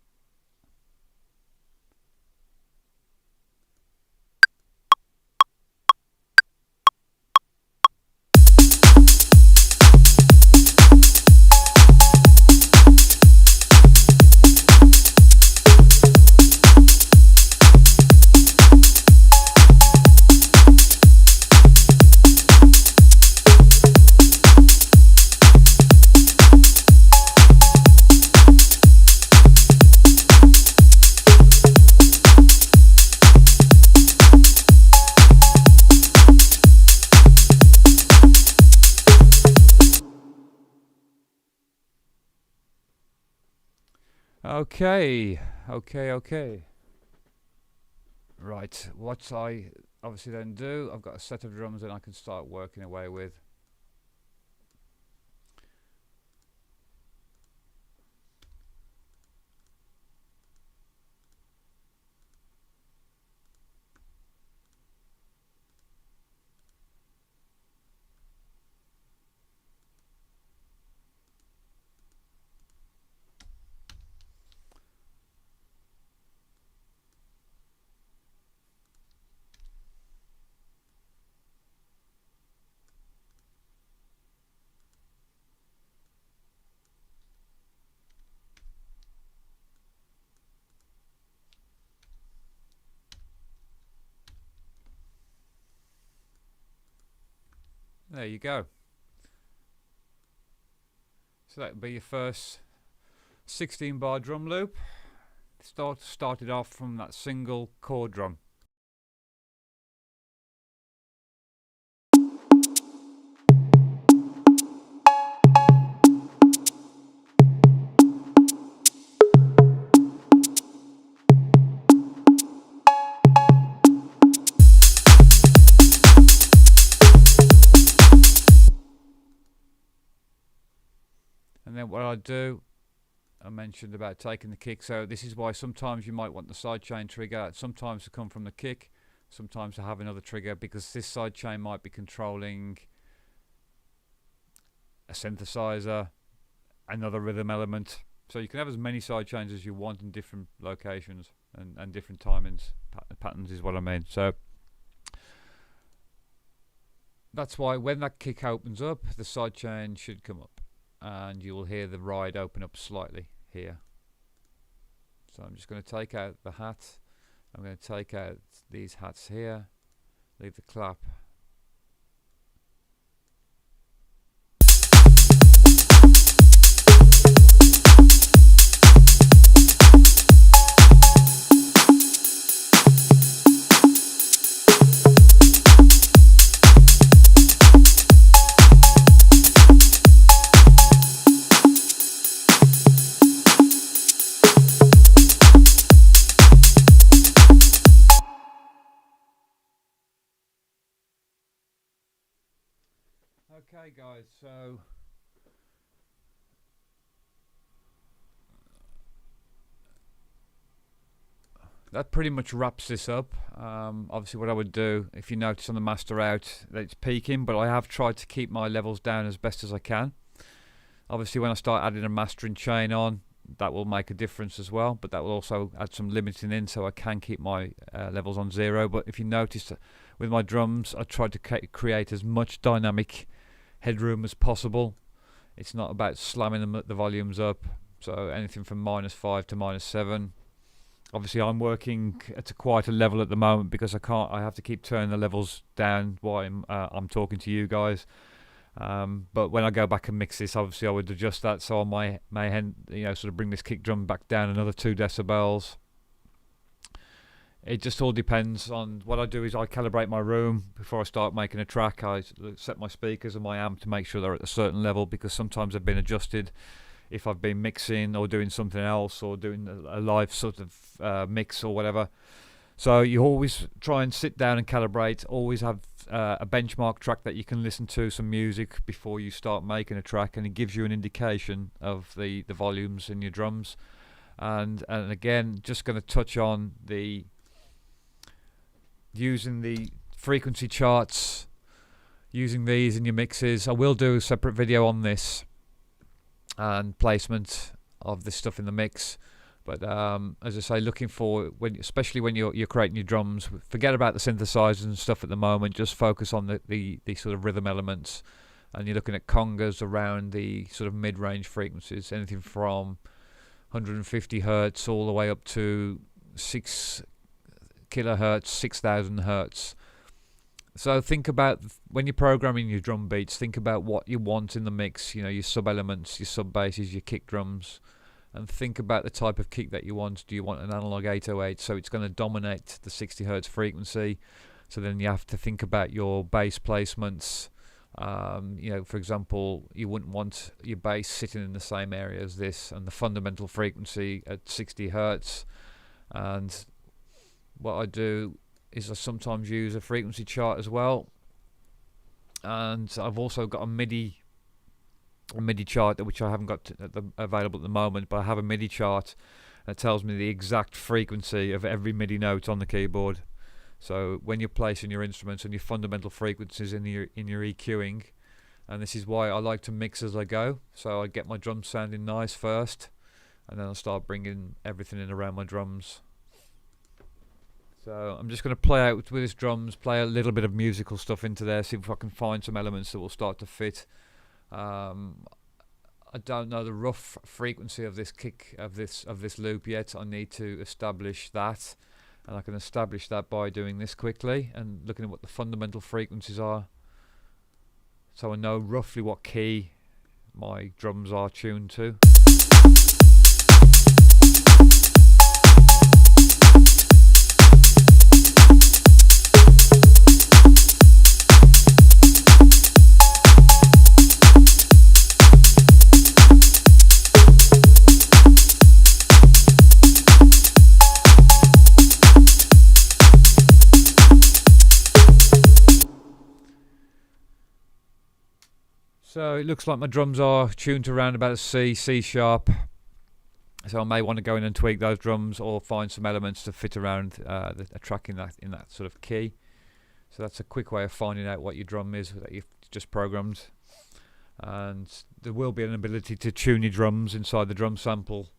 Okay. Right, what I obviously then do, I've got a set of drums that I can start working away with. There you go. So that would be your first 16 bar drum loop. Started off from that single chord drum. And then what I do, I mentioned about taking the kick, so this is why sometimes you might want the sidechain trigger, sometimes to come from the kick, sometimes to have another trigger, because this sidechain might be controlling a synthesizer, another rhythm element. So you can have as many sidechains as you want in different locations and different timings, patterns is what I mean. So that's why when that kick opens up, the sidechain should come up, and you will hear the ride open up slightly here. So I'm just going to take out the hat, I'm going to take out these hats here, leave the clap. Okay guys, so that pretty much wraps this up. Obviously what I would do, if you notice on the master out that it's peaking, but I have tried to keep my levels down as best as I can. Obviously when I start adding a mastering chain on, that will make a difference as well, but that will also add some limiting in, so I can keep my levels on 0. But if you notice with my drums, I tried to create as much dynamic headroom as possible. It's not about slamming the volumes up, so anything from -5 to -7. Obviously I'm working at quite a level at the moment because I have to keep turning the levels down while I'm talking to you guys. But when I go back and mix this, obviously I would adjust that, so I may sort of bring this kick drum back down another 2 decibels. It just all depends on what I do. Is I calibrate my room before I start making a track. I set my speakers and my amp to make sure they're at a certain level, because sometimes they've been adjusted if I've been mixing or doing something else or doing a live sort of mix or whatever. So you always try and sit down and calibrate, always have a benchmark track that you can listen to, some music before you start making a track, and it gives you an indication of the volumes in your drums. And again, just going to touch on using the frequency charts. using these in your mixes. I will do a separate video on this and placement of this stuff in the mix. But as I say, looking for especially when you're creating your drums, forget about the synthesizers and stuff at the moment. Just focus on the sort of rhythm elements, and you're looking at congas around the sort of mid-range frequencies, anything from 150 hertz all the way up to 6 kilohertz, 6,000 hertz. So think about, when you're programming your drum beats, think about what you want in the mix, you know, your sub elements, your sub basses, your kick drums, and think about the type of kick that you want. Do you want an analog 808, so it's going to dominate the 60 hertz frequency? So then you have to think about your bass placements. You know, for example, you wouldn't want your bass sitting in the same area as this, and the fundamental frequency at 60 hertz. And what I do is I sometimes use a frequency chart as well, and I've also got a MIDI chart, which I haven't got available at the moment, but I have a MIDI chart that tells me the exact frequency of every MIDI note on the keyboard. So when you're placing your instruments and your fundamental frequencies in your EQing, and this is why I like to mix as I go. So I get my drums sounding nice first, and then I'll start bringing everything in around my drums. So I'm just going to play out with his drums, play a little bit of musical stuff into there, see if I can find some elements that will start to fit. I don't know the rough frequency of this kick, of this loop yet. I need to establish that, and I can establish that by doing this quickly and looking at what the fundamental frequencies are, so I know roughly what key my drums are tuned to. So it looks like my drums are tuned to around about a C sharp. So I may want to go in and tweak those drums, or find some elements to fit around a track in that sort of key. So that's a quick way of finding out what your drum is that you've just programmed. And there will be an ability to tune your drums inside the drum sample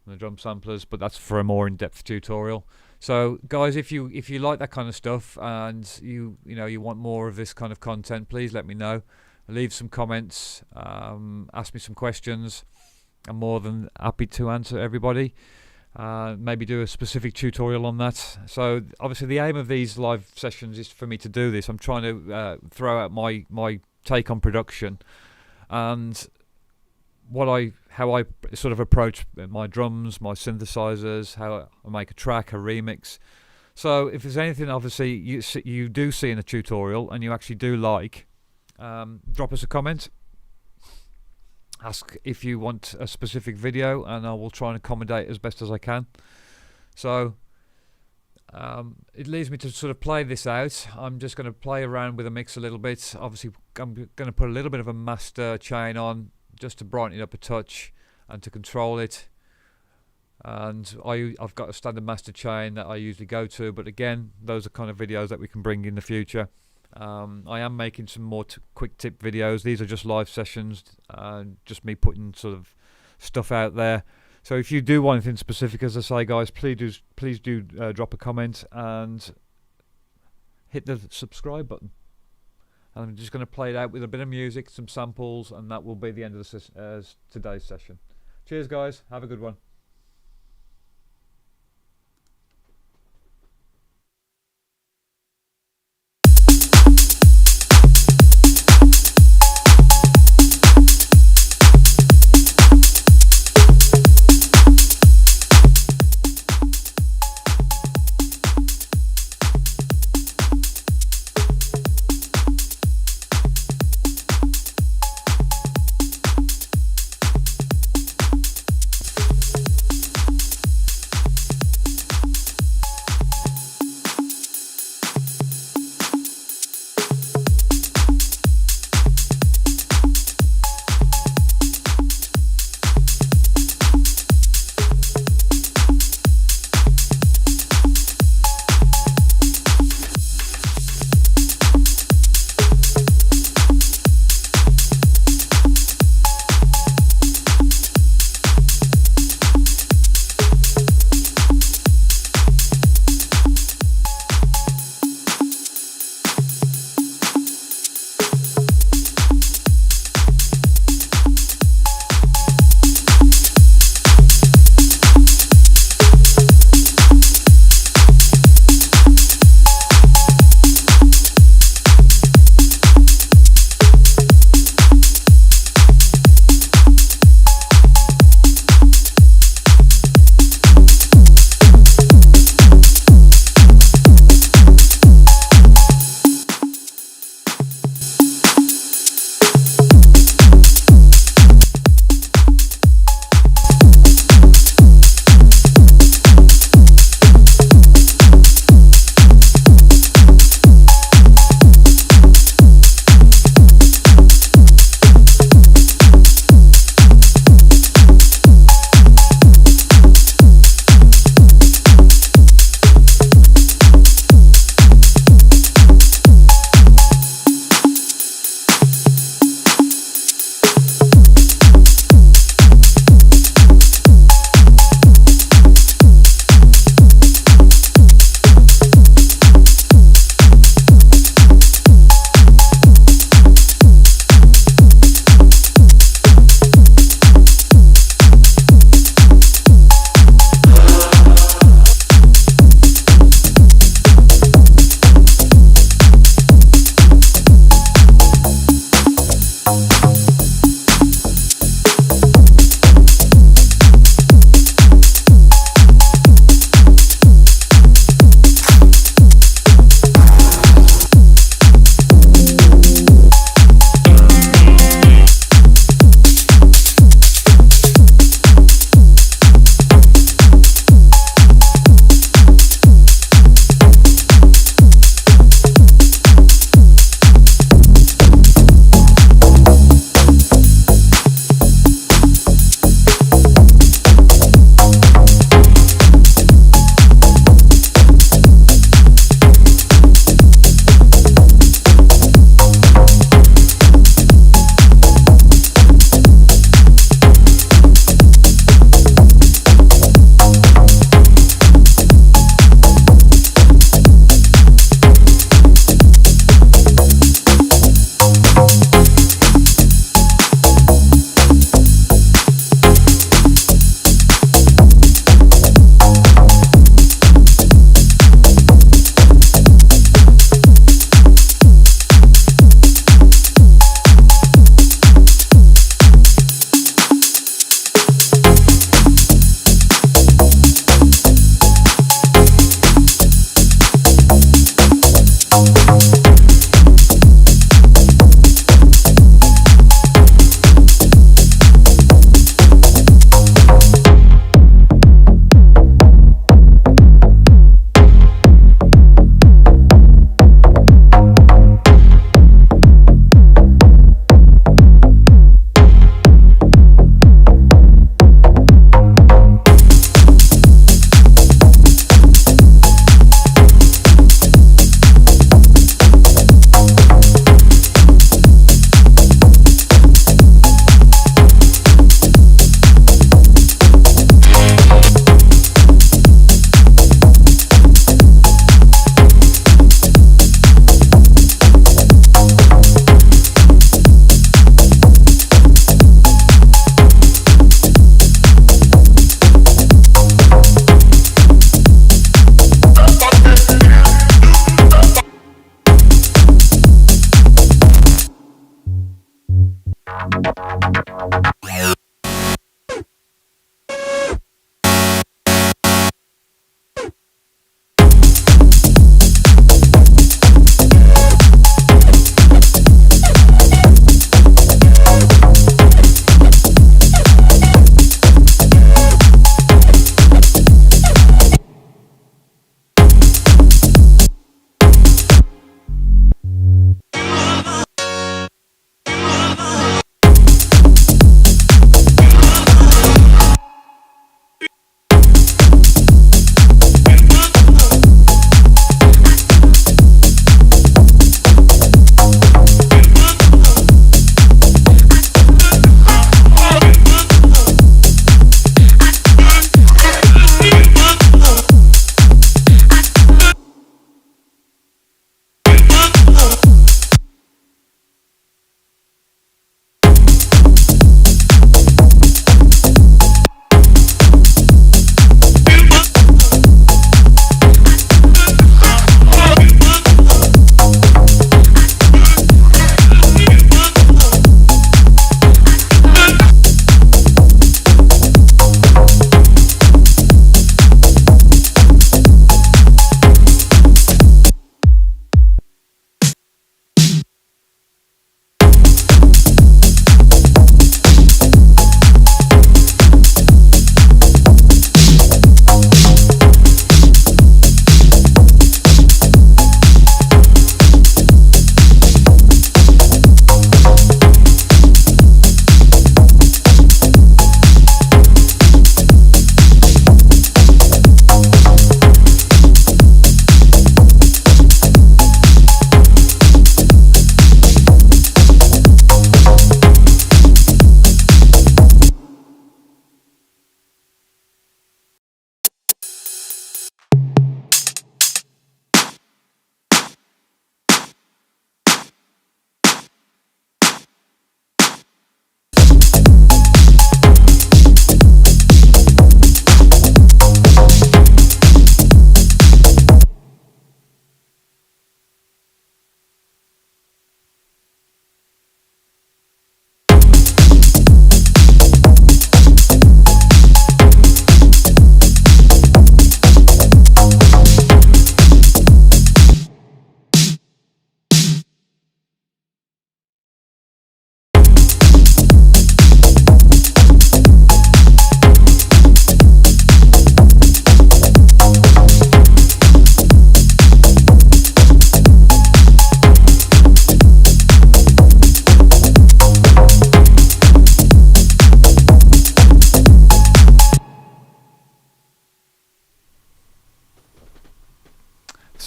and the drum samplers, but that's for a more in-depth tutorial. So guys, if you like that kind of stuff, and you want more of this kind of content, please let me know. Leave some comments, ask me some questions. I'm more than happy to answer everybody. Maybe do a specific tutorial on that. So obviously the aim of these live sessions is for me to do this. I'm trying to throw out my take on production, and how I sort of approach my drums, my synthesizers, how I make a track, a remix. So if there's anything obviously you do see in a tutorial and you actually do like, drop us a comment, ask if you want a specific video, and I will try and accommodate as best as I can. So it leads me to sort of play this out. I'm just going to play around with a mix a little bit. Obviously I'm going to put a little bit of a master chain on just to brighten it up a touch and to control it. And I've got a standard master chain that I usually go to, but again, those are kind of videos that we can bring in the future. I am making some more quick tip videos. These are just live sessions, just me putting sort of stuff out there. So if you do want anything specific, as I say, guys, please do drop a comment and hit the subscribe button. And I'm just going to play it out with a bit of music, some samples, and that will be the end of today's session. Cheers, guys. Have a good one.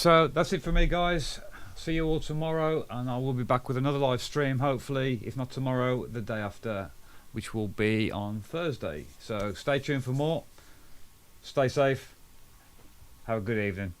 So that's it for me, guys. See you all tomorrow, and I will be back with another live stream, hopefully, if not tomorrow, the day after, which will be on Thursday. So stay tuned for more. Stay safe. Have a good evening.